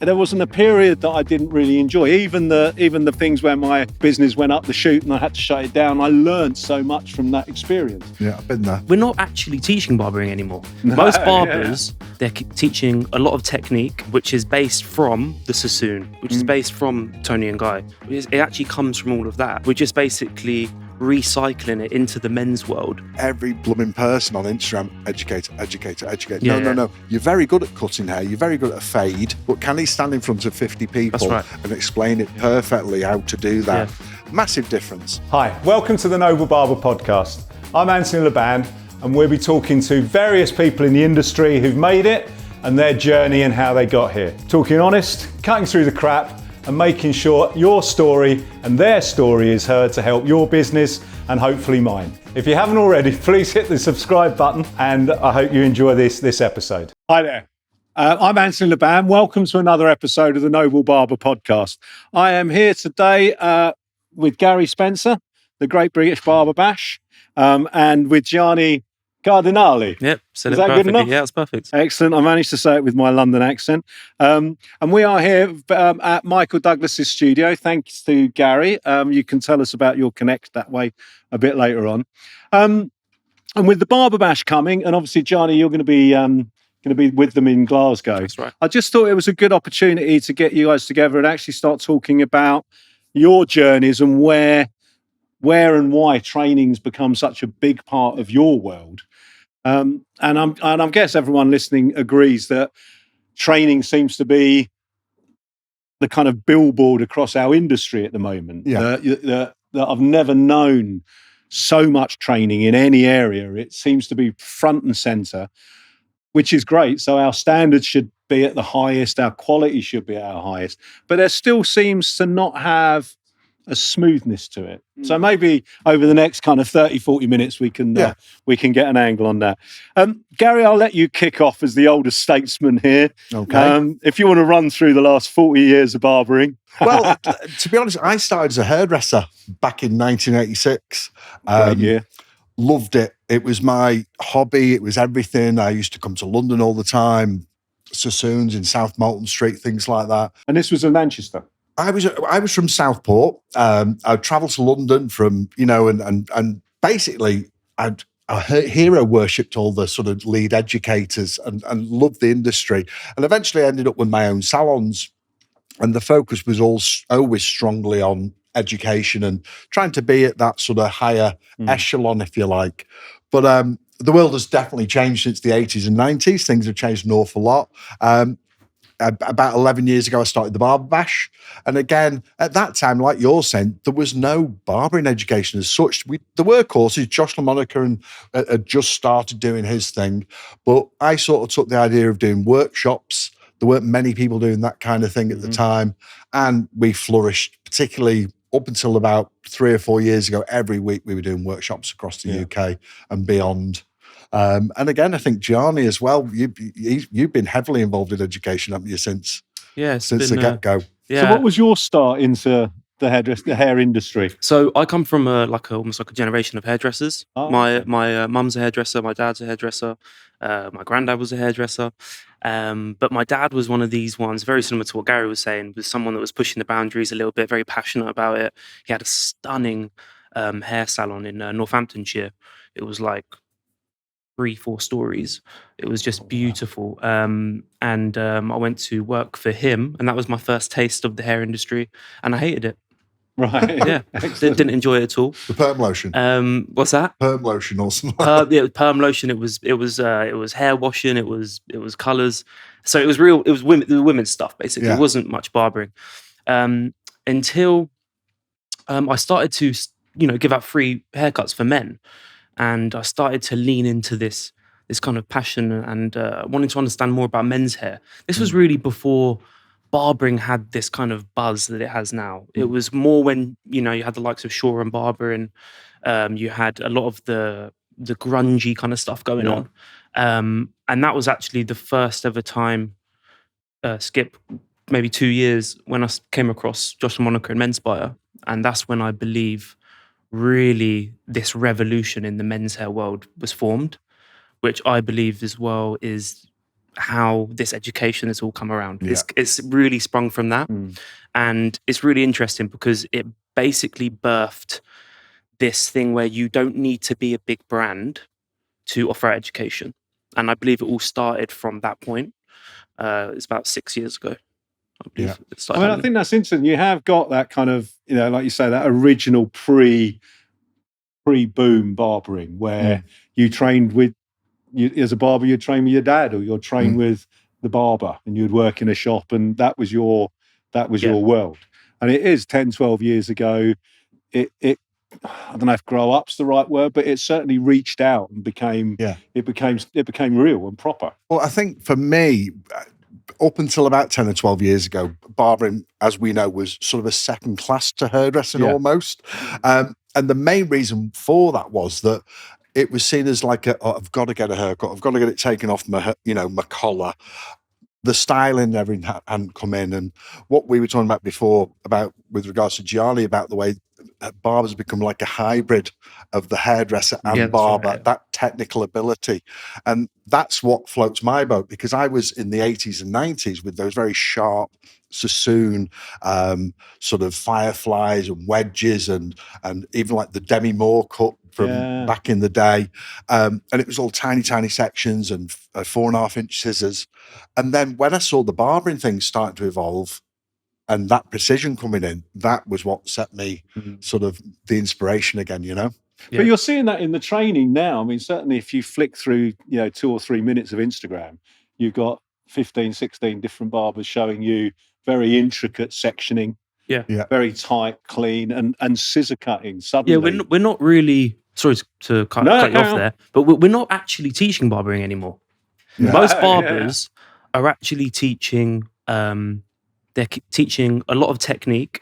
there wasn't a period that I didn't really enjoy. Even the things where my business went up the chute and I had to shut it down, I learned so much from that experience. Yeah, I've been there. We're not actually teaching barbering anymore. Most barbers, they're teaching a lot of technique, which is based from the Sassoon, which is based from Tony and Guy. It actually comes from all of that. We're just basically recycling it into the men's world. Every blooming person on Instagram, educator. Yeah, No. You're very good at cutting hair. You're very good at a fade. But can he stand in front of 50 people and explain it perfectly how to do that? Yeah. Massive difference. Hi, welcome to the Noble Barber Podcast. I'm Anthony Laban, and we'll be talking to various people in the industry who've made it and their journey and how they got here. Talking honest, cutting through the crap, and making sure your story and their story is heard to help your business and hopefully mine. If you haven't already, please hit the subscribe button, and I hope you enjoy this episode. Hi there. I'm Anthony Laban. Welcome to another episode of the Noble Barber Podcast. I am here today with Gary Spencer, the Great British Barber Bash, and with Gianni Cardinale. Yep, said Is it that perfectly. good enough? Yeah, it's perfect. Excellent. I managed to say it with my London accent. And we are here at Michael Douglas's studio, thanks to Gary. You can tell us about your connect that way a bit later on. And with the Barber Bash coming, and obviously, Gianni, you're going to be with them in Glasgow. That's right. I just thought it was a good opportunity to get you guys together and actually start talking about your journeys and where and why training's become such a big part of your world. And I guess everyone listening agrees that training seems to be the kind of billboard across our industry at the moment. Yeah. That I've never known so much training in any area. It seems to be front and center, which is great. So our standards should be at the highest, our quality should be at our highest, but there still seems to not have a smoothness to it. So maybe over the next kind of 30, 40 minutes, we can get an angle on that. Gary, I'll let you kick off as the older statesman here. Okay. If you want to run through the last 40 years of barbering. Well, to be honest, I started as a hairdresser back in 1986. Great year. Loved it. It was my hobby. It was everything. I used to come to London all the time, Sassoons in South Molton Street, things like that. And this was in Manchester. I was from Southport. I'd travel to London from, and basically I hero worshipped all the sort of lead educators and loved the industry, and eventually ended up with my own salons. And the focus was always strongly on education and trying to be at that sort of higher echelon, if you like. But the world has definitely changed since the 80s and 90s. Things have changed an awful lot. About 11 years ago, I started the Barber Bash. And again, at that time, like you're saying, there was no barbering education as such. There were courses. Josh LaMonica had just started doing his thing. But I sort of took the idea of doing workshops. There weren't many people doing that kind of thing at the time. And we flourished, particularly up until about 3 or 4 years ago. Every week we were doing workshops across the UK and beyond. And again, I think Gianni as well, you've been heavily involved in education, haven't you, since the get-go? Yeah. So what was your start into the hair industry? So I come from almost like a generation of hairdressers. Oh. My mum's a hairdresser, my dad's a hairdresser, my granddad was a hairdresser. But my dad was one of these ones, very similar to what Gary was saying, was someone that was pushing the boundaries a little bit, very passionate about it. He had a stunning hair salon in Northamptonshire. It was like 3-4 stories. It was just beautiful. And I went to work for him, and that was my first taste of the hair industry, and I hated it. Right. Yeah. Didn't enjoy it at all. The perm lotion. What's that? Perm lotion or something. Yeah, perm lotion. It was hair washing. It was colours. So it was women's stuff basically. Yeah. It wasn't much barbering. Until I started to give out free haircuts for men. And I started to lean into this kind of passion and wanting to understand more about men's hair. This was really before barbering had this kind of buzz that it has now. It was more when, you had the likes of Shaw and Barber, and you had a lot of the grungy kind of stuff going on. And that was actually the first ever time, skip maybe 2 years, when I came across Josh LaMonica and Menspire. And that's when I believe really this revolution in the men's hair world was formed, which I believe as well is how this education has all come around. Yeah. It's really sprung from that. And it's really interesting because it basically birthed this thing where you don't need to be a big brand to offer education. And I believe it all started from that point. It's about 6 years ago, I believe. Yeah. It started I happening. think that's interesting. You have got that kind of, like you say, that original pre-boom barbering where you trained with, as a barber, you'd train with your dad, or you're trained with the barber, and you'd work in a shop, and that was your world. And it is 10, 12 years ago. It I don't know if grow up's the right word, but it certainly reached out and became real and proper. Well, I think for me, up until about 10 or 12 years ago, barbering, as we know, was sort of a second class to hairdressing almost. And the main reason for that was that it was seen as like, I've got to get a haircut. I've got to get it taken off my collar. The styling and everything hadn't come in. And what we were talking about before with regards to Gianni, about the way barbers become like a hybrid of the hairdresser and barber, right. that technical ability. And that's what floats my boat, because I was in the 80s and 90s with those very sharp Sassoon sort of fireflies and wedges and even like the Demi Moore cut from back in the day. And it was all tiny sections and 4.5-inch scissors. And then when I saw the barbering thing starting to evolve and that precision coming in, that was what set me sort of the inspiration again, Yeah. But you're seeing that in the training now. I mean, certainly if you flick through, 2 or 3 minutes of Instagram, you've got 15, 16 different barbers showing you very intricate sectioning, very tight, clean, and scissor cutting. Suddenly, we're not really, sorry to cut you off there, but we're not actually teaching barbering anymore. Most barbers are actually teaching, they're teaching a lot of technique,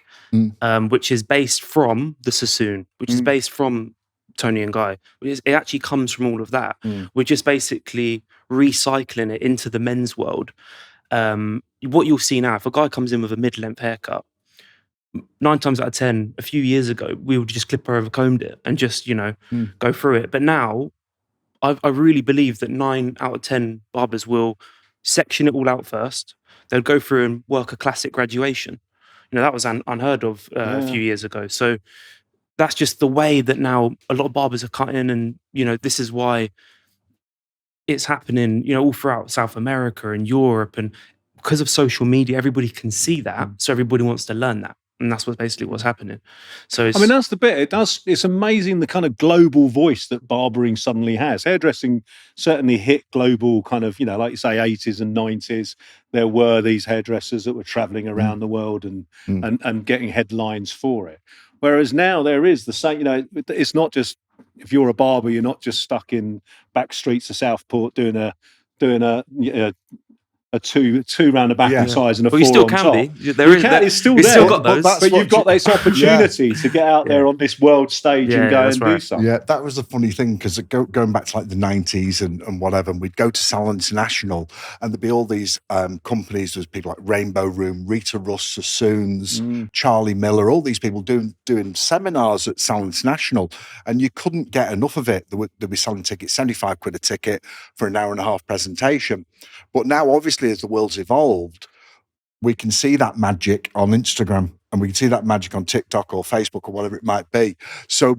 which is based from the Sassoon, which is based from Tony and Guy. It actually comes from all of that. We're just basically recycling it into the men's world. What you'll see now, if a guy comes in with a mid-length haircut, 9 times out of 10, a few years ago, we would just clip over, combed it, and just go through it. But now, I really believe that 9 out of 10 barbers will section it all out first. They'll go through and work a classic graduation. That was unheard of a few years ago. So that's just the way that now a lot of barbers are cutting, and this is why it's happening all throughout South America and Europe, and because of social media, everybody can see that, so everybody wants to learn that, and that's basically what's happening. So that's the bit. It's amazing the kind of global voice that barbering suddenly has. Hairdressing certainly hit global kind of, like you say, 80s and 90s. There were these hairdressers that were traveling around the world and getting headlines for it. Whereas now there is the same, it's not just, if you're a barber, you're not just stuck in back streets of Southport doing a two round the back and size and a 4 you still on can top. be. It's still there. Still got those. But you've got this opportunity to get out there on this world stage and go and do something. Yeah, that was the funny thing, because going back to like the 90s and whatever, and we'd go to Salon International and there'd be all these companies. There's people like Rainbow Room, Rita Russ, Sassoons, Charlie Miller, all these people doing seminars at Salon International, and you couldn't get enough of it. They'd be selling tickets, 75 quid a ticket for an hour and a half presentation. But now, obviously, as the world's evolved, we can see that magic on Instagram, and we can see that magic on TikTok or Facebook or whatever it might be. So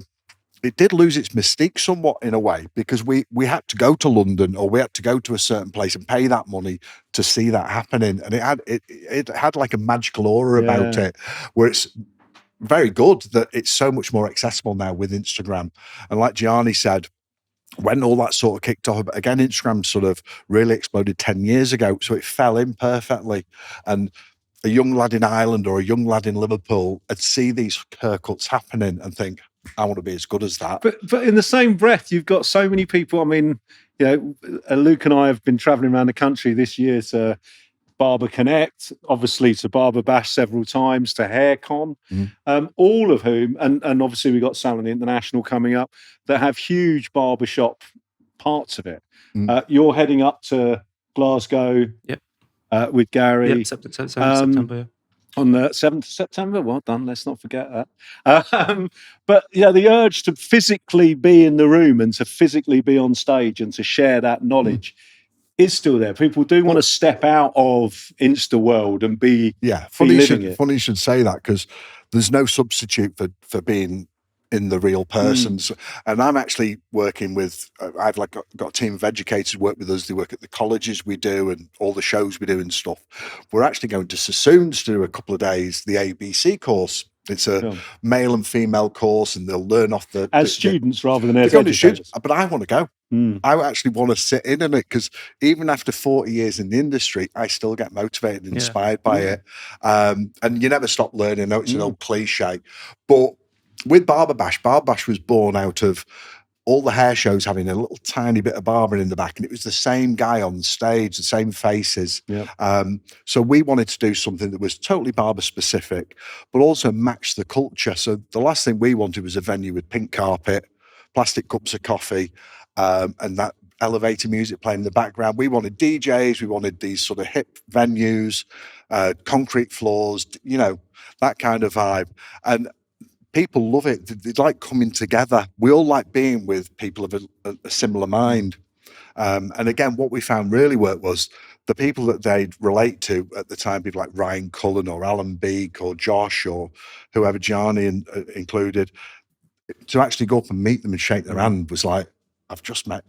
it did lose its mystique somewhat in a way, because we had to go to London, or we had to go to a certain place and pay that money to see that happening. And it had like a magical aura about it, where it's very good that it's so much more accessible now with Instagram. And like Gianni said, when all that sort of kicked off, but again, Instagram sort of really exploded 10 years ago. So it fell in perfectly. And a young lad in Ireland or a young lad in Liverpool would see these haircuts happening and think, I want to be as good as that. But in the same breath, you've got so many people. I mean, Luke and I have been traveling around the country this year to Barber Connect, obviously to Barber Bash several times, to HairCon, all of whom, and obviously we've got Salon International coming up, that have huge barbershop parts of it. You're heading up to Glasgow with Gary. September. On the 7th of September. Well done, let's not forget that. But the urge to physically be in the room and to physically be on stage and to share that knowledge is still there. People do want to step out of Insta world and be Funny living it. you should say that, because there's no substitute for being in the real persons. And I'm actually working with, I've got a team of educators who work with us. They work at the colleges we do and all the shows we do and stuff. We're actually going to Sassoon to do a couple of days, the ABC course. It's a male and female course, and they'll learn off students rather than as educators. But I want to go. I actually want to sit in on it, because even after 40 years in the industry, I still get motivated and inspired by it. And you never stop learning. I know it's an old cliche, but with Barber Bash was born out of all the hair shows having a little tiny bit of barbering in the back, and it was the same guy on stage, the same faces. So we wanted to do something that was totally barber specific, but also match the culture. So the last thing we wanted was a venue with pink carpet, plastic cups of coffee, and that elevator music playing in the background. We wanted DJs, we wanted these sort of hip venues, concrete floors, that kind of vibe. And people love it. They like coming together. We all like being with people of a similar mind. And again, what we found really worked was the people that they'd relate to at the time, people like Ryan Cullen or Alan Beek or Josh or whoever, Gianni included, to actually go up and meet them and shake their hand was like, I've just met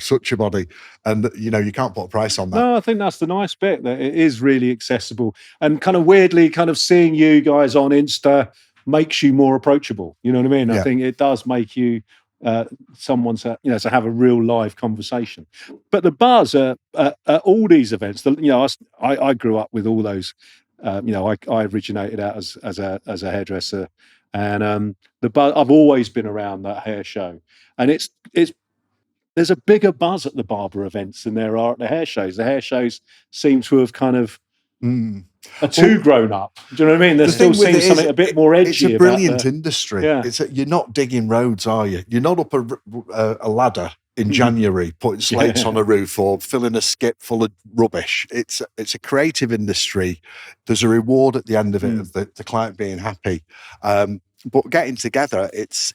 such a body. And, you can't put a price on that. No, I think that's the nice bit, that it is really accessible. And kind of weirdly, kind of seeing you guys on Insta makes you more approachable. You know what I mean? I think it does make you someone to have a real live conversation. But the buzz at all these events, I grew up with all those. I originated out as a hairdresser, and the buzz. I've always been around that hair show, and it's there's a bigger buzz at the barber events than there are at the hair shows. The hair shows seem to have kind of are too grown up. Do you know what I mean? There still seems something a bit more edgy. It's a brilliant industry. You're not digging roads, are you? You're not up a ladder in January putting slates on a roof or filling a skip full of rubbish. It's a creative industry. There's a reward at the end of it of the client being happy. But getting together, it's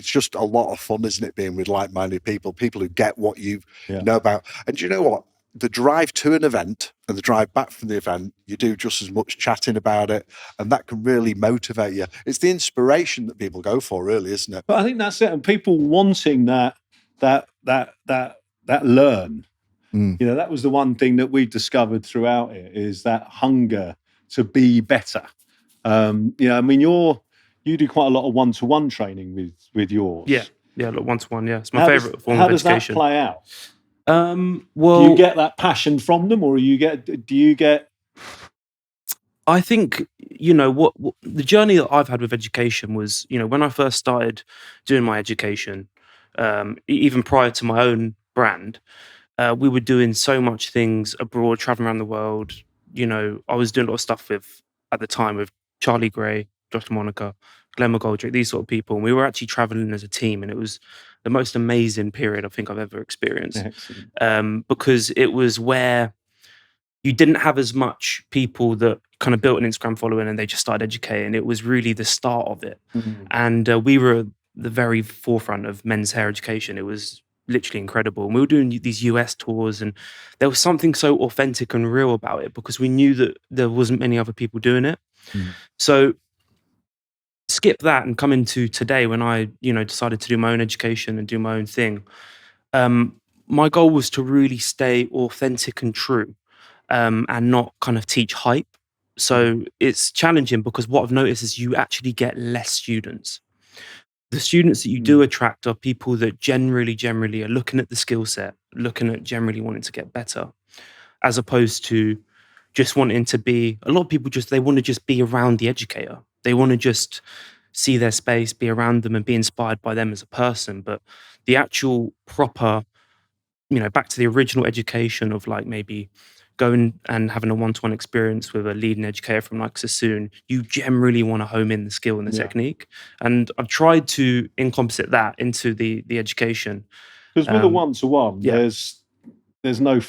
just a lot of fun, isn't it? Being with like-minded people who get what you know about. And do you know what? The drive to an event and the drive back from the event, you do just as much chatting about it, and that can really motivate you. It's the inspiration that people go for, really, isn't it? But I think that's it, and people wanting that learn. That was the one thing that we discovered throughout it, is that hunger to be better. You do quite a lot of one-to-one training with yours. Like one-to-one. It's my favorite form of education. How does that play out? Well, do you get that passion from them, or do you get? I think what the journey that I've had with education was, when I first started doing my education, even prior to my own brand, we were doing so much things abroad, traveling around the world. I was doing a lot of stuff at the time with Charlie Gray, Dr. Monica, Glenn McGoldrick, these sort of people, and we were actually traveling as a team, and it was the most amazing period I think I've ever experienced. Because it was where you didn't have as much people that kind of built an Instagram following and they just started educating. It was really the start of it. And we were at the very forefront of men's hair education. It was literally incredible. And we were doing these US tours, and there was something so authentic and real about it, because we knew that there wasn't many other people doing it. So skip that and come into today, when I decided to do my own education and do my own thing. My goal was to really stay authentic and true, and not kind of teach hype. So it's challenging, because what I've noticed is you actually get less students. The students that you do attract are people that generally are looking at the skill set, looking at generally wanting to get better, as opposed to just wanting to be, a lot of people they want to just be around the educator. They want to just see their space, be around them and be inspired by them as a person. But the actual proper, back to the original education of like maybe going and having a one-to-one experience with a leading educator from like Sassoon, you generally want to home in the skill and the technique. And I've tried to encompass that into the education. Because with a one-to-one, there's no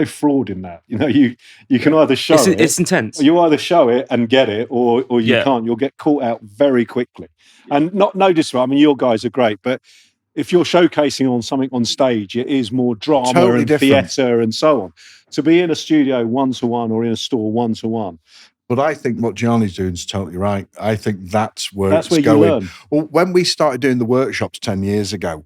fraud in that. You can either show it. It's intense. You either show it and get it, or you can't. You'll get caught out very quickly. And no disrespect. I mean, your guys are great, but if you're showcasing on something on stage, it is more drama Totally and different. theatre and so on. To be in a studio one-to-one or in a store one-to-one. But I think what Gianni's doing is totally right. I think that's where That's it's where you going. learn. Well, when we started doing the workshops 10 years ago,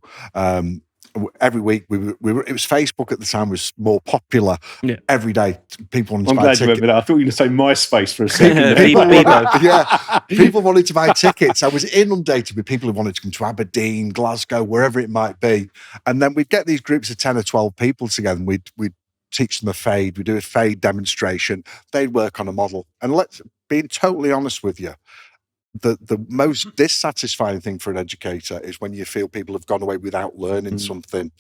every week it was Facebook at the time was more popular. Yeah. Every day, people wanted I'm to buy glad you went tickets. with that. I thought you were going to say MySpace for a second. People wanted to buy tickets. I was inundated with people who wanted to come to Aberdeen, Glasgow, wherever it might be. And then we'd get these groups of 10 or 12 people together and we'd teach them a fade. We'd do a fade demonstration. They'd work on a model. And being totally honest with you, the most dissatisfying thing for an educator is when you feel people have gone away without learning something.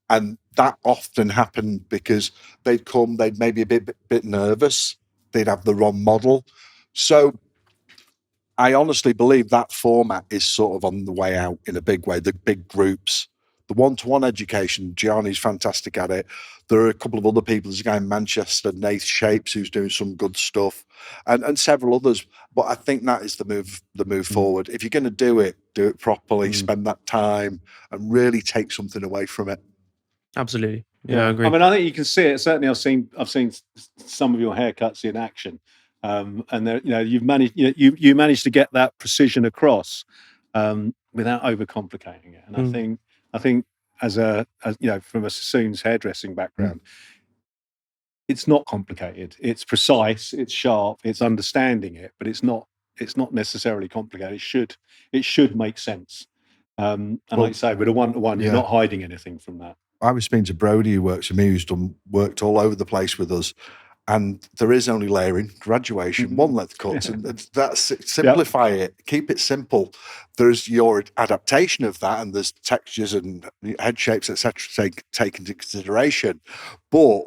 And that often happened because they'd come, they'd maybe a bit nervous, they'd have the wrong model. So I honestly believe that format is sort of on the way out in a big way, the big groups. The one-to-one education, Gianni's fantastic at it. There are a couple of other people. There's a guy in Manchester, Nath Shapes, who's doing some good stuff, and several others. But I think that is the move forward. If you're going to do it properly, spend that time, and really take something away from it. Absolutely. Yeah, I agree. I mean, I think you can see it. Certainly, I've seen some of your haircuts in action, and you've managed. You managed to get that precision across without overcomplicating it. And I think as from a Sassoon's hairdressing background, it's not complicated. It's precise. It's sharp. It's understanding it, but it's not necessarily complicated. It should make sense. And like you say, with a one-to-one, you're not hiding anything from that. I was speaking to Brodie, who works with me, who's worked all over the place with us, and there is only layering, graduation, one length cuts, and that's it. Simplify it, keep it simple. There's your adaptation of that, and there's textures and head shapes, etc. Take into consideration, but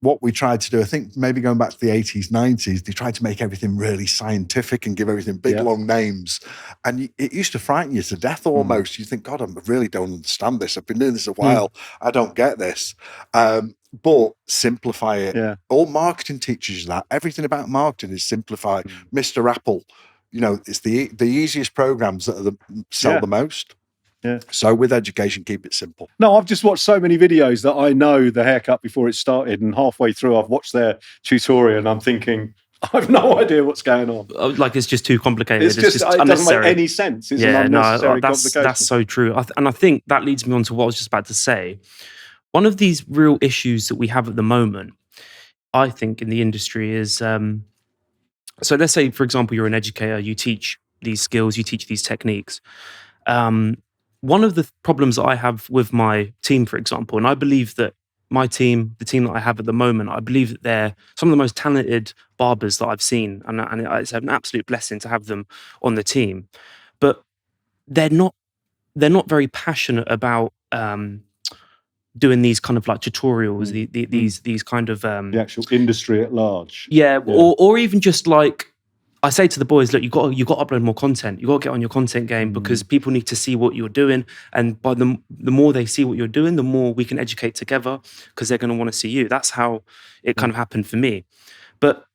what we tried to do, I think maybe going back to the 80s, 90s, they tried to make everything really scientific and give everything big, long names. And it used to frighten you to death almost. You think, God, I really don't understand this. I've been doing this a while. I don't get this. But simplify it. Yeah. All marketing teaches you that. Everything about marketing is simplify. Mr. Apple, it's the easiest programs that sell the most. Yeah. So with education, keep it simple. No, I've just watched so many videos that I know the haircut before it started, and halfway through I've watched their tutorial and I'm thinking, I've no idea what's going on. Like it's just too complicated. It's just it doesn't make any sense. It's an unnecessary complication. That's so true. And I think that leads me on to what I was just about to say. One of these real issues that we have at the moment, I think, in the industry is, so let's say, for example, you're an educator, you teach these skills, you teach these techniques. One of the problems that I have with my team, for example, and I believe that my team, the team that I have at the moment, I believe that they're some of the most talented barbers that I've seen, and it's an absolute blessing to have them on the team. But they're not very passionate about doing these kind of like tutorials, these kind of the actual industry at large. Yeah. Or even just like, I say to the boys, look, you got to upload more content. You got to get on your content game because people need to see what you're doing. And by the more they see what you're doing, the more we can educate together because they're going to want to see you. That's how it kind of happened for me. But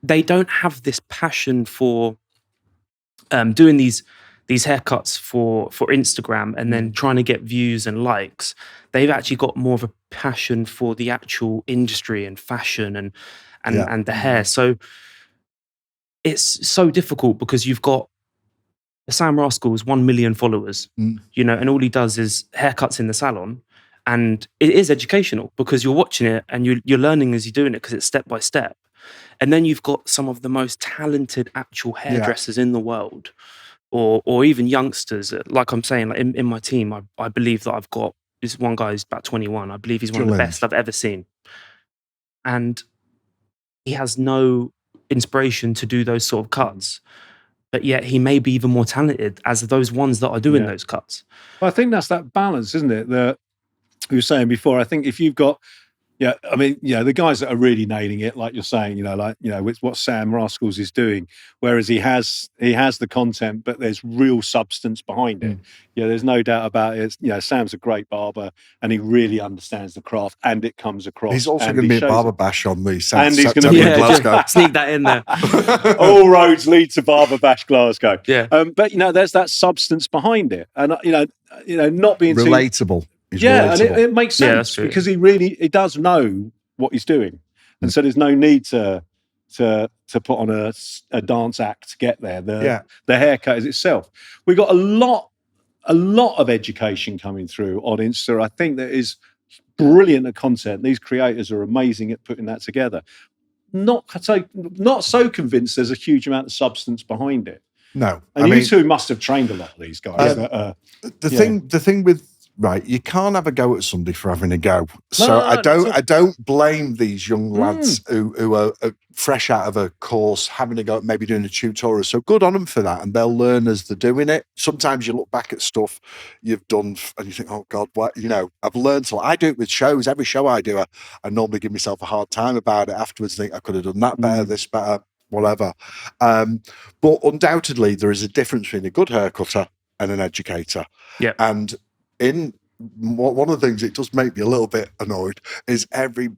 they don't have this passion for doing these haircuts for Instagram and then trying to get views and likes. They've actually got more of a passion for the actual industry and fashion and the hair. So it's so difficult because you've got Sam Rascal's 1 million followers, and all he does is haircuts in the salon. And it is educational because you're watching it and you're learning as you're doing it because it's step by step. And then you've got some of the most talented actual hairdressers in the world, or even youngsters. Like I'm saying, like in my team, I believe that I've got this one guy who's about 21. I believe he's one of the best I've ever seen. And he has no inspiration to do those sort of cuts, but yet he may be even more talented as those ones that are doing those cuts. Well, I think that's that balance, isn't it? That you were saying before. I think if you've got, Yeah, I mean, the guys that are really nailing it, like you're saying, it's what Sam Rascals is doing. Whereas he has the content, but there's real substance behind it. Yeah, there's no doubt about it. Sam's a great barber, and he really understands the craft, and it comes across. He's also and going to he be a shows barber it. bash on the And he's going to September be in Glasgow. Sneak that in there. All roads lead to Barber Bash Glasgow. Yeah. But there's that substance behind it, and not being too Relatable. He's and relatable. it makes Yeah, that's sense true. because he does know what he's doing, and so there's no need to put on a dance act to get there. The haircut is itself. We've got a lot of education coming through on Insta. I think that is brilliant at content. These creators are amazing at putting that together. Not so convinced there's a huge amount of substance behind it. No, And you two must have trained a lot of these guys. the thing with you can't have a go at somebody for having a go. So No, I don't blame these young lads who are fresh out of a course, having a go at maybe doing a tutorial. So good on them for that, and they'll learn as they're doing it. Sometimes you look back at stuff you've done and you think, oh God, what? I've learned a lot. I do it with shows. Every show I do, I normally give myself a hard time about it afterwards. Think I could have done that better, this better, whatever. But undoubtedly, there is a difference between a good haircutter and an educator. Yeah. And one of the things it does make me a little bit annoyed is every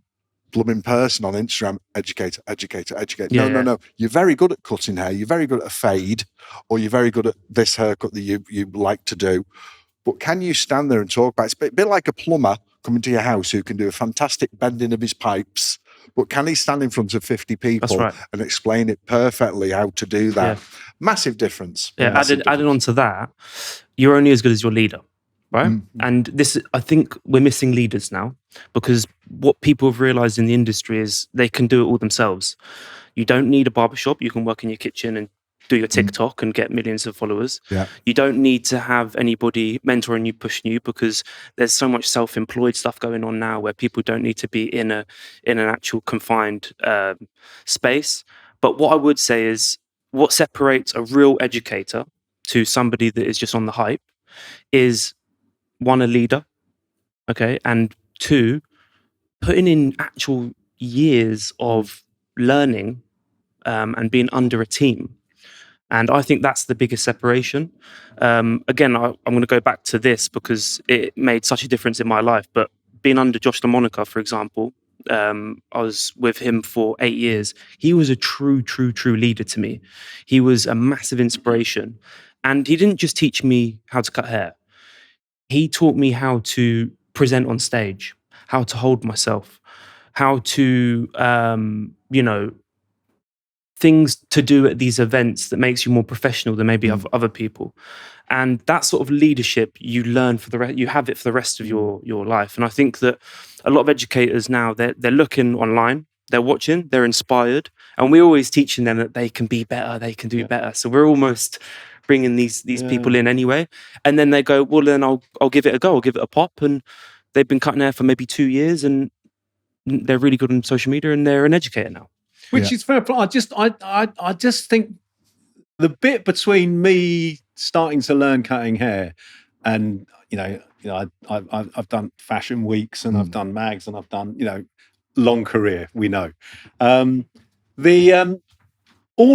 blooming person on Instagram, educator. Yeah, No. You're very good at cutting hair. You're very good at a fade, or you're very good at this haircut that you like to do. But can you stand there and talk about it? It's a bit like a plumber coming to your house who can do a fantastic bending of his pipes, but can he stand in front of 50 people and explain it perfectly how to do that? Yeah. Massive difference. Yeah, added on to that, you're only as good as your leader, right? And I think we're missing leaders now, because what people have realized in the industry is they can do it all themselves. You don't need a barbershop. You can work in your kitchen and do your TikTok and get millions of followers. Yeah. You don't need to have anybody mentoring you, pushing you, because there's so much self-employed stuff going on now where people don't need to be in an actual confined space. But what I would say is, what separates a real educator to somebody that is just on the hype is, one, a leader, okay, and two, putting in actual years of learning and being under a team. And I think that's the biggest separation. Again, I'm going to go back to this because it made such a difference in my life. But being under Josh DeMonica, for example, I was with him for 8 years. He was a true leader to me. He was a massive inspiration. And he didn't just teach me how to cut hair. He taught me how to present on stage, how to hold myself, how to, things to do at these events that makes you more professional than maybe other people. And that sort of leadership you learn you have it for the rest of your life. And I think that a lot of educators now, they're looking online, they're watching, they're inspired, and we're always teaching them that they can be better, they can do better. So we're almost bringing these people in anyway. And then they go, well, then I'll give it a go, I'll give it a pop. And they've been cutting hair for maybe 2 years and they're really good on social media and they're an educator now. Which is fair. I just think the bit between me starting to learn cutting hair and I've done fashion weeks and I've done mags and I've done long career. We know all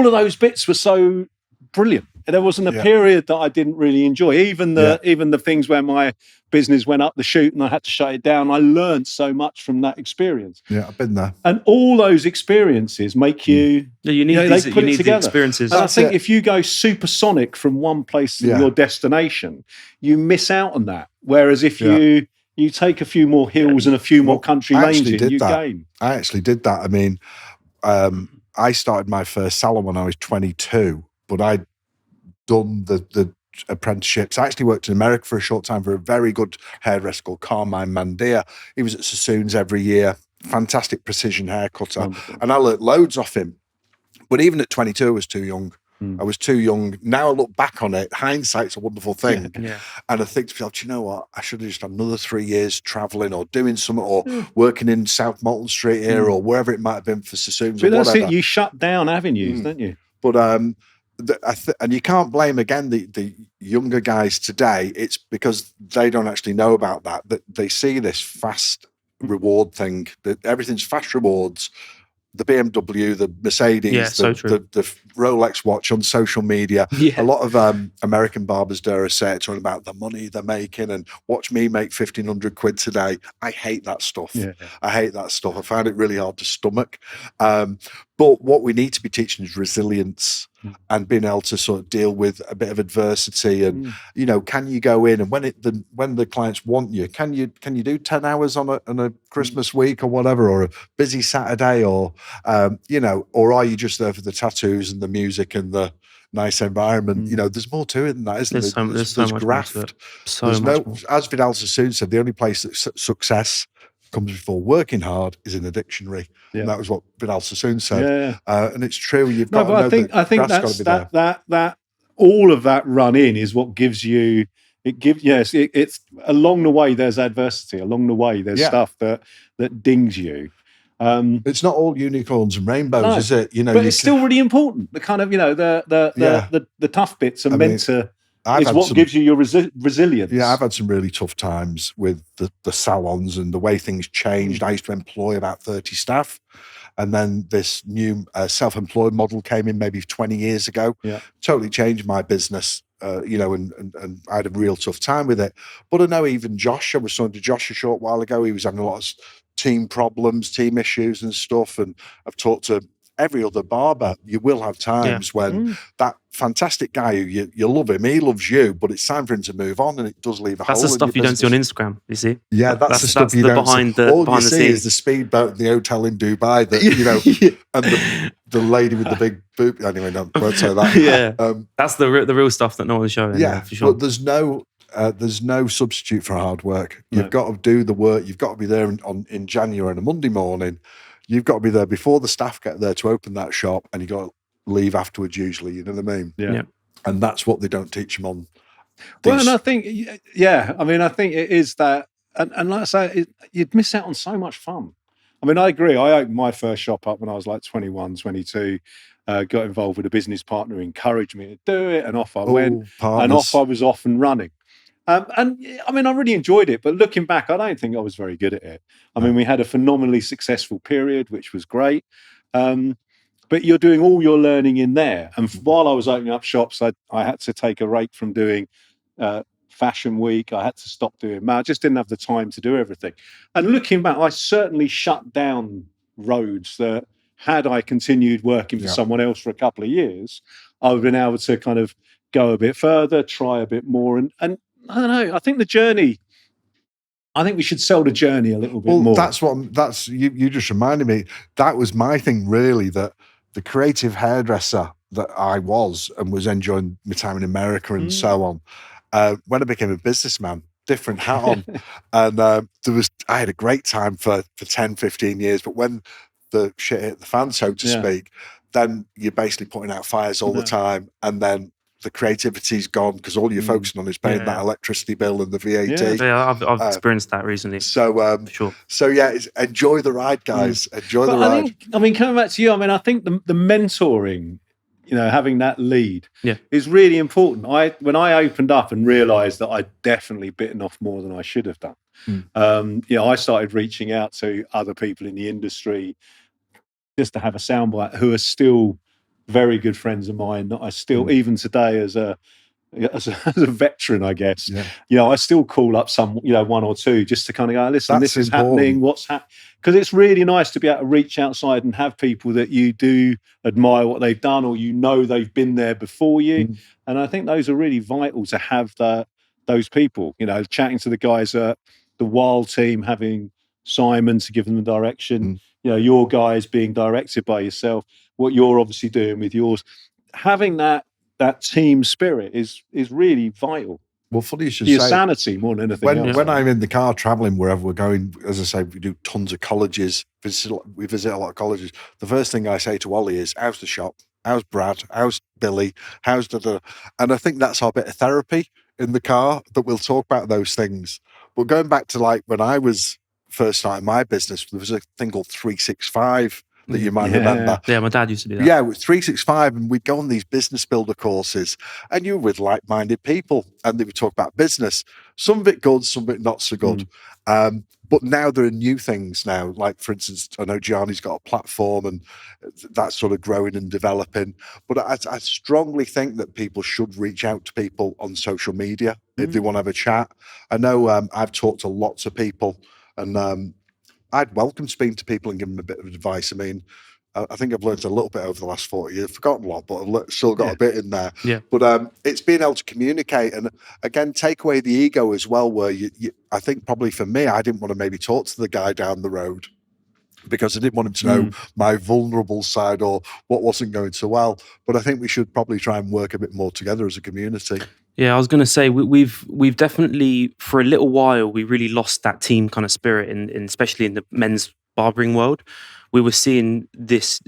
of those bits were so brilliant. There wasn't a period that I didn't really enjoy. Even the things where my business went up the chute and I had to shut it down. I learned so much from that experience. Yeah, I've been there. And all those experiences make you. You need they put it together. The experiences. And I think if you go supersonic from one place to your destination, you miss out on that. Whereas if you take a few more hills and a few more country lanes in, you gain. I actually did that. I mean, I started my first salon when I was 22, but I'd done the apprenticeships. I actually worked in America for a short time for a very good hairdresser called Carmine Mandia. He was at Sassoon's every year, fantastic precision hair cutter, and I learnt loads off him. But even at 22, I was too young. I was too young. Now I look back on it, hindsight's a wonderful thing. Yeah. And I think to myself, do you know what? I should have just had another 3 years travelling or doing something or working in South Moulton Street here or wherever it might have been for Sassoon's or whatever. It. You shut down avenues, don't you? But and you can't blame again the younger guys today. It's because they don't actually know about that they see this fast reward thing. Everything's fast rewards. The BMW, the Mercedes, Yeah, so true. the Rolex watch on social media. Yeah. A lot of American barbers, dare I say, talking about the money they're making and watch me make 1,500 quid today. I hate that stuff. Yeah. I hate that stuff. I find it really hard to stomach. But what we need to be teaching is resilience and being able to sort of deal with a bit of adversity. And you know, can you go in and when the clients want you, can you do 10 hours on a Christmas week or whatever, or a busy Saturday, or you know, or are you just there for the tattoos and the music and the nice environment? You know, there's more to it than that, isn't there? There's so much graft. more to it. So There's much more. as Vidal Sassoon said, the only place that success comes before working hard is in a dictionary. Yeah. And that was what Vidal Sassoon said. Yeah. And it's true. You've No, got to but know I think graft's that's gotta be there. that all of that run in is what gives you. It's along the way. There's adversity along the way. There's stuff that dings you. It's not all unicorns and rainbows, No, is it? You know, but it's still really important. The kind of, you know, the tough bits are meant to. It's what gives you your resilience. Yeah, I've had some really tough times with the salons and the way things changed. I used to employ about 30 staff. And then this new self-employed model came in maybe 20 years ago. Yeah. Totally changed my business, you know, and I had a real tough time with it. But I know even Josh, I was talking to Josh a short while ago, he was having a lot of team problems, team issues and stuff. And I've talked to every other barber. You will have times when that fantastic guy who you love him, he loves you, but it's time for him to move on, and it does leave a hole. That's the stuff you don't see on Instagram, you see? Yeah, that's the stuff you don't see. All you see is the speedboat in the hotel in Dubai that, you know, and the lady with the big boob. Anyway, no, won't say that. Yeah, that's the real stuff that no one's showing. Yeah, for sure. But there's no substitute for hard work. You've got to do the work. You've got to be there in January on a Monday morning. You've got to be there before the staff get there to open that shop, and you've got to leave afterwards usually, you know what I mean? Yeah. And that's what they don't teach them on. Well, and I think, I mean, I think it is that, and like I say, you'd miss out on so much fun. I mean, I agree. I opened my first shop up when I was like 21, 22, got involved with a business partner who encouraged me to do it, and off I went, and off I was off and running. And I mean, I really enjoyed it, but looking back, I don't think I was very good at it. I mean, we had a phenomenally successful period, which was great. But you're doing all your learning in there. And while I was opening up shops, I had to take a break from doing Fashion Week. I had to stop doing I just didn't have the time to do everything. And looking back, I certainly shut down roads that had I continued working for someone else for a couple of years, I would have been able to kind of go a bit further, try a bit more. And I don't know, I think the journey, I think we should sell the journey a little bit more. That's you just reminded me. That was my thing, really, that the creative hairdresser that I was and was enjoying my time in America and so on. When I became a businessman, different hat on. And I had a great time for 10, 15 years. But when the shit hit the fan, so to speak, then you're basically putting out fires all the time. And then the creativity's gone because all you're focusing on is paying that electricity bill and the VAT. Yeah, I've experienced that recently. So, for sure. So yeah, enjoy the ride, guys. Enjoy the ride. I mean, coming back to you, I mean, I think the mentoring, you know, having that lead is really important. When I opened up and realised that I'd definitely bitten off more than I should have done, you know, I started reaching out to other people in the industry just to have a soundbite who are still very good friends of mine that I still, even today as a veteran, I guess, you know, I still call up some, you know, one or two just to kind of go, listen, this is happening, what's happening? Because it's really nice to be able to reach outside and have people that you do admire what they've done, or you know they've been there before you. And I think those are really vital to have those people, you know, chatting to the guys at the Wild team, having Simon to give them the direction, you know, your guys being directed by yourself, what you're obviously doing with yours. Having that team spirit is really vital. Well, funny you should your say, sanity more than anything else. When I'm in the car traveling wherever we're going, as I say, we do tons of colleges. We visit a lot of colleges. The first thing I say to Ollie is, "How's the shop? How's Brad? How's Billy? How's da?" And I think that's our bit of therapy in the car, that we'll talk about those things. But going back to like when I was first starting my business, there was a thing called 365 that you might remember. Yeah, my dad used to do that. Yeah, with 365, and we'd go on these business builder courses, and you were with like-minded people, and they would talk about business. Some of it good, some of it not so good. But now there are new things now. Like, for instance, I know Gianni's got a platform, and that's sort of growing and developing. But I strongly think that people should reach out to people on social media if they want to have a chat. I know I've talked to lots of people, and I'd welcome speaking to people and giving them a bit of advice. I mean, I think I've learned a little bit over the last 40 years. I've forgotten a lot, but I've still got a bit in there. Yeah. But it's being able to communicate and, again, take away the ego as well, where I think probably for me, I didn't want to maybe talk to the guy down the road because I didn't want him to know my vulnerable side or what wasn't going so well. But I think we should probably try and work a bit more together as a community. Yeah, I was going to say we've definitely, for a little while, we really lost that team kind of spirit, in especially in the men's barbering world. We were seeing this,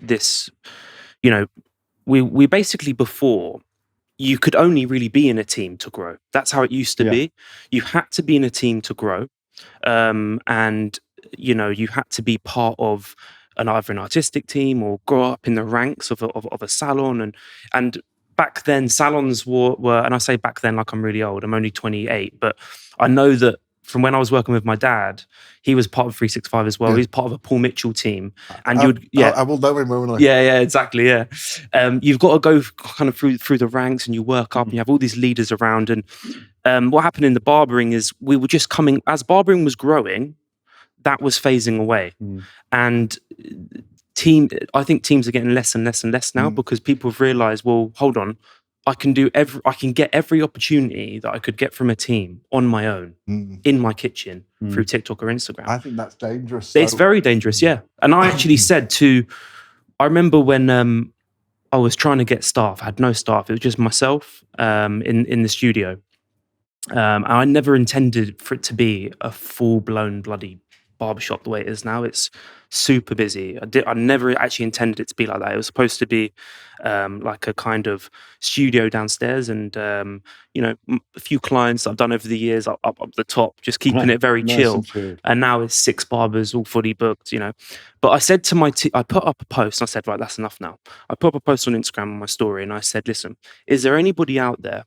you know, we basically, before, you could only really be in a team to grow. That's how it used to be. You had to be in a team to grow, and you had to be part of either an artistic team or grow up in the ranks of a salon, and back then salons were, and I say back then like I'm really old, I'm only 28, but I know that from when I was working with my dad, he was part of 365 as well. He's part of a Paul Mitchell team, and I will know him, won't I? Yeah, exactly. Yeah, you've got to go kind of through the ranks, and you work up, and you have all these leaders around. And what happened in the barbering is we were just coming, as barbering was growing, that was phasing away, and I think teams are getting less and less and less now because people have realized, well, hold on, I can get every opportunity that I could get from a team on my own in my kitchen through TikTok or Instagram. I think that's dangerous. It's very dangerous, yeah. And I actually I remember when I was trying to get staff, I had no staff. It was just myself in the studio. And I never intended for it to be a full-blown bloody barbershop the way it is now. It's super busy. I never actually intended it to be like that. It was supposed to be like a kind of studio downstairs, and a few clients I've done over the years up the top, just keeping it very chill. And now it's 6 barbers all fully booked, But I said to my I put up a post, and I said, right, that's enough now. I put up a post on Instagram on my story, and I said, listen, is there anybody out there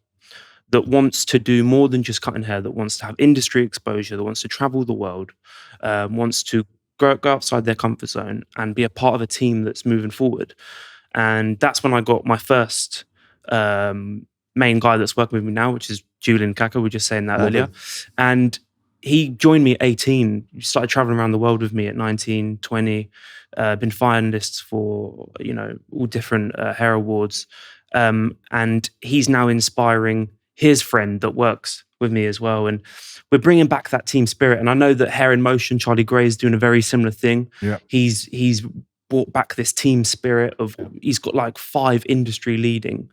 that wants to do more than just cutting hair, that wants to have industry exposure, that wants to travel the world, wants to go outside their comfort zone and be a part of a team that's moving forward? And that's when I got my first main guy that's working with me now, which is Julian Kaka. We were just saying that earlier. And he joined me at 18, started traveling around the world with me at 19, 20, been finalists for, all different hair awards. And he's now inspiring his friend that works with me as well. And we're bringing back that team spirit. And I know that Hair in Motion, Charlie Gray, is doing a very similar thing. Yeah. He's brought back this team spirit of, he's got like 5 industry leading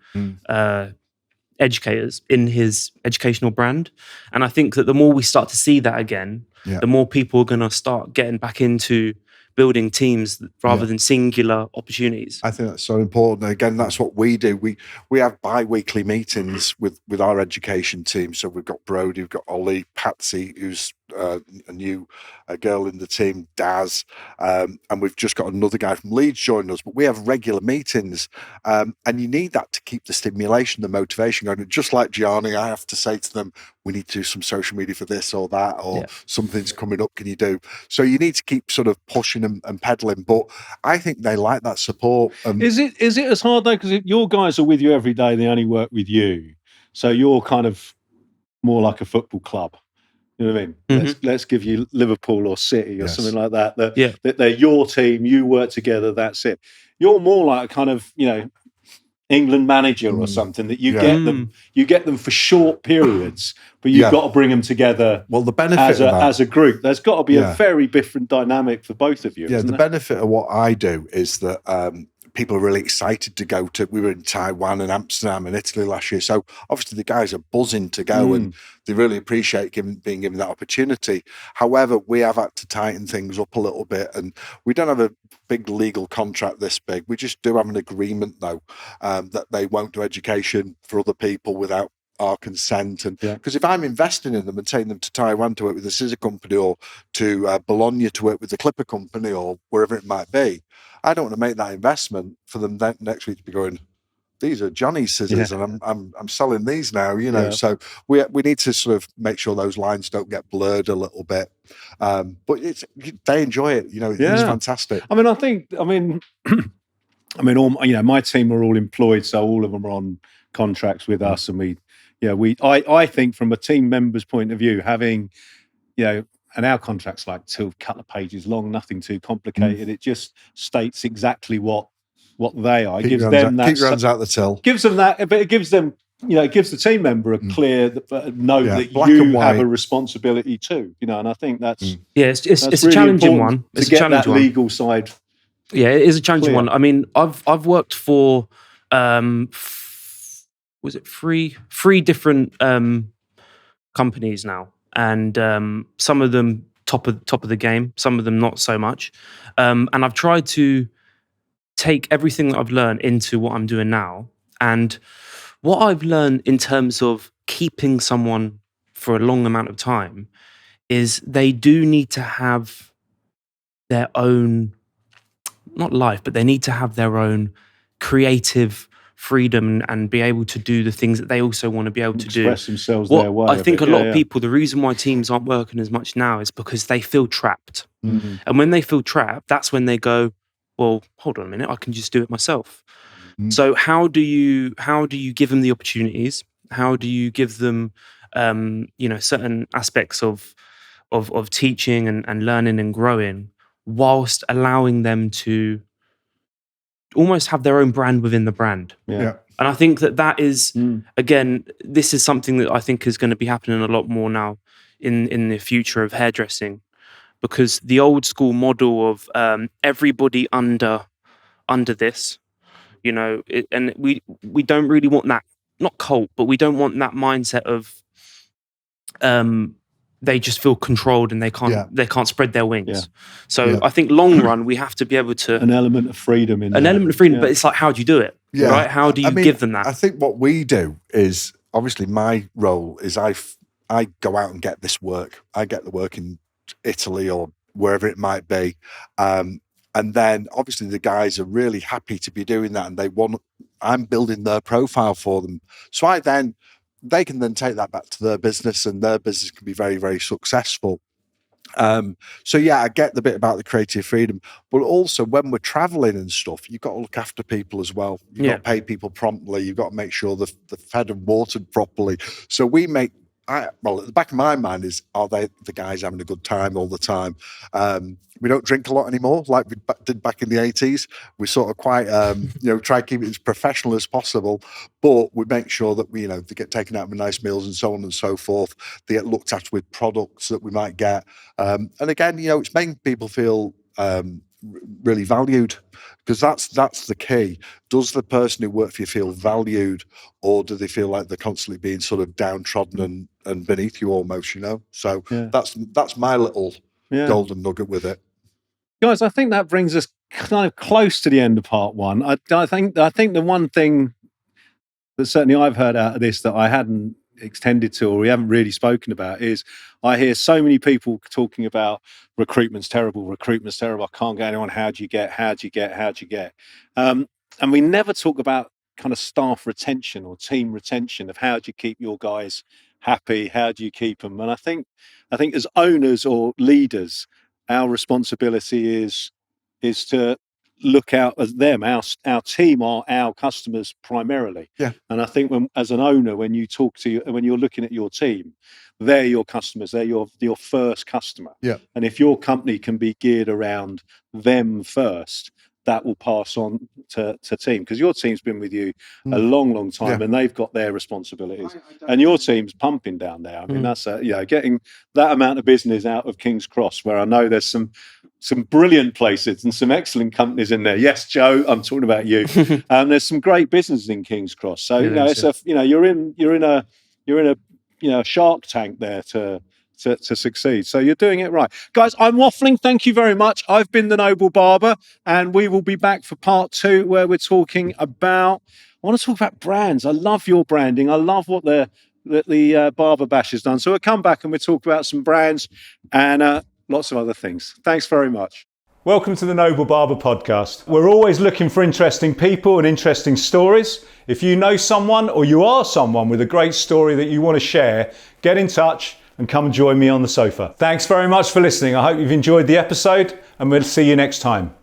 educators in his educational brand. And I think that the more we start to see that again, the more people are going to start getting back into building teams rather than singular opportunities. I think that's so important. Again, that's what we do. We have bi-weekly meetings with our education team. So we've got Brody, we've got Ollie, Patsy, who's a new girl in the team, Daz, and we've just got another guy from Leeds joining us. But we have regular meetings, and you need that to keep the stimulation, the motivation going. Just like Gianni, I have to say to them, we need to do some social media for this or that, or something's coming up, can you do? So you need to keep sort of pushing and pedaling. But I think they like that support. Is it as hard though? Because your guys are with you every day, they only work with you. So you're kind of more like a football club. You know what I mean? Mm-hmm. Let's give you Liverpool or City or something like that. That they're your team, you work together, that's it. You're more like a kind of, England manager or something, that you get them for short periods, but you've got to bring them together. Well, the benefit as a group, there's got to be a very different dynamic for both of you. Yeah, the benefit of what I do is that people are really excited to go to. We were in Taiwan and Amsterdam and Italy last year, so obviously the guys are buzzing to go and they really appreciate being given that opportunity. However, we have had to tighten things up a little bit, and we don't have a big legal contract this big. We just do have an agreement though, that they won't do education for other people without our consent. And Yeah. because if I'm investing in them and taking them to Taiwan to work with the scissor company, or to Bologna to work with the clipper company, or wherever it might be, I don't want to make that investment for them next week to be going, these are Gianni's scissors, and I'm selling these now, you know. Yeah. So we need to sort of make sure those lines don't get blurred a little bit. But they enjoy it, you know. It's fantastic. I mean, all, you know, my team are all employed, so all of them are on contracts with us, and I think from a team member's point of view, having, you know, and our contract's like a couple of pages long, nothing too complicated. It just states exactly what they are. It gives them that. Keep your hands out the till. Gives them that, but it gives them, you know, it gives the team member a clear note that black you and white. have a responsibility too, you know. And I think that's it's that's a really challenging important one. It's to a get that challenging one. legal side. Yeah, it is a challenging clear. one. I mean, I've worked for was it three different companies now, and some of them top of the game, some of them not so much. And I've tried to take everything that I've learned into what I'm doing now. And what I've learned in terms of keeping someone for a long amount of time is they do need to have their own, not life, but they need to have their own creative freedom and be able to do the things that they also want to be able to do. Express themselves their way. I think a lot of people, the reason why teams aren't working as much now is because they feel trapped. Mm-hmm. And when they feel trapped, that's when they go, well, hold on a minute, I can just do it myself. So how do you give them the opportunities? How do you give them certain aspects of teaching and learning and growing, whilst allowing them to almost have their own brand within the brand? Yeah. And I think that is, again, this is something that I think is going to be happening a lot more now in the future of hairdressing, because the old school model of everybody under this, you know, and we don't really want that, not cult, but we don't want that mindset of they just feel controlled and they can't spread their wings. Yeah. So I think long run we have to be able to an element of freedom in element of freedom, but it's like, how do you do it? Right? How do you give them that? I think what we do is, obviously my role is I go out and get this work. I get the work in Italy or wherever it might be. And then obviously the guys are really happy to be doing that, and I'm building their profile for them. So they can then take that back to their business, and their business can be very, very successful. So I get the bit about the creative freedom, but also when we're traveling and stuff, you've got to look after people as well. You've got to pay people promptly. You've got to make sure they're fed and watered properly. So at the back of my mind is, are the guys having a good time all the time? We don't drink a lot anymore, like we did back in the 80s. We sort of quite, try to keep it as professional as possible, but we make sure that they get taken out with nice meals and so on and so forth. They get looked after with products that we might get. And again, it's making people feel really valued, because that's the key. Does the person who works for you feel valued, or do they feel like they're constantly being sort of downtrodden and beneath you almost, So that's my little golden nugget with it. Guys, I think that brings us kind of close to the end of part one. I think the one thing that certainly I've heard out of this that I hadn't extended to, or we haven't really spoken about, is I hear so many people talking about recruitment's terrible, I can't get anyone, how do you get? And we never talk about kind of staff retention or team retention, of how do you keep your guys happy, how do you keep them? And I think as owners or leaders, our responsibility is to look out as them. Our team are our customers primarily. Yeah. And I think as an owner, when you're looking at your team, they're your customers. They're your first customer. Yeah. And if your company can be geared around them first, that will pass on to team, because your team's been with you a long time, and they've got their responsibilities, and your team's pumping down there. I mean, that's getting that amount of business out of King's Cross, where I know there's some brilliant places and some excellent companies in there. Yes, Joe, I'm talking about you. There's some great businesses in King's Cross. So you're in a shark tank there to succeed. So you're doing it right. Guys, I'm waffling. Thank you very much. I've been the Noble Barber, and we will be back for part 2, where we're talking about, I want to talk about brands. I love your branding. I love what the that the Barber Bash has done. So we'll come back and we'll talk about some brands and lots of other things. Thanks very much. Welcome to the Noble Barber Podcast. We're always looking for interesting people and interesting stories. If you know someone or you are someone with a great story that you want to share, get in touch and come and join me on the sofa. Thanks very much for listening. I hope you've enjoyed the episode and we'll see you next time.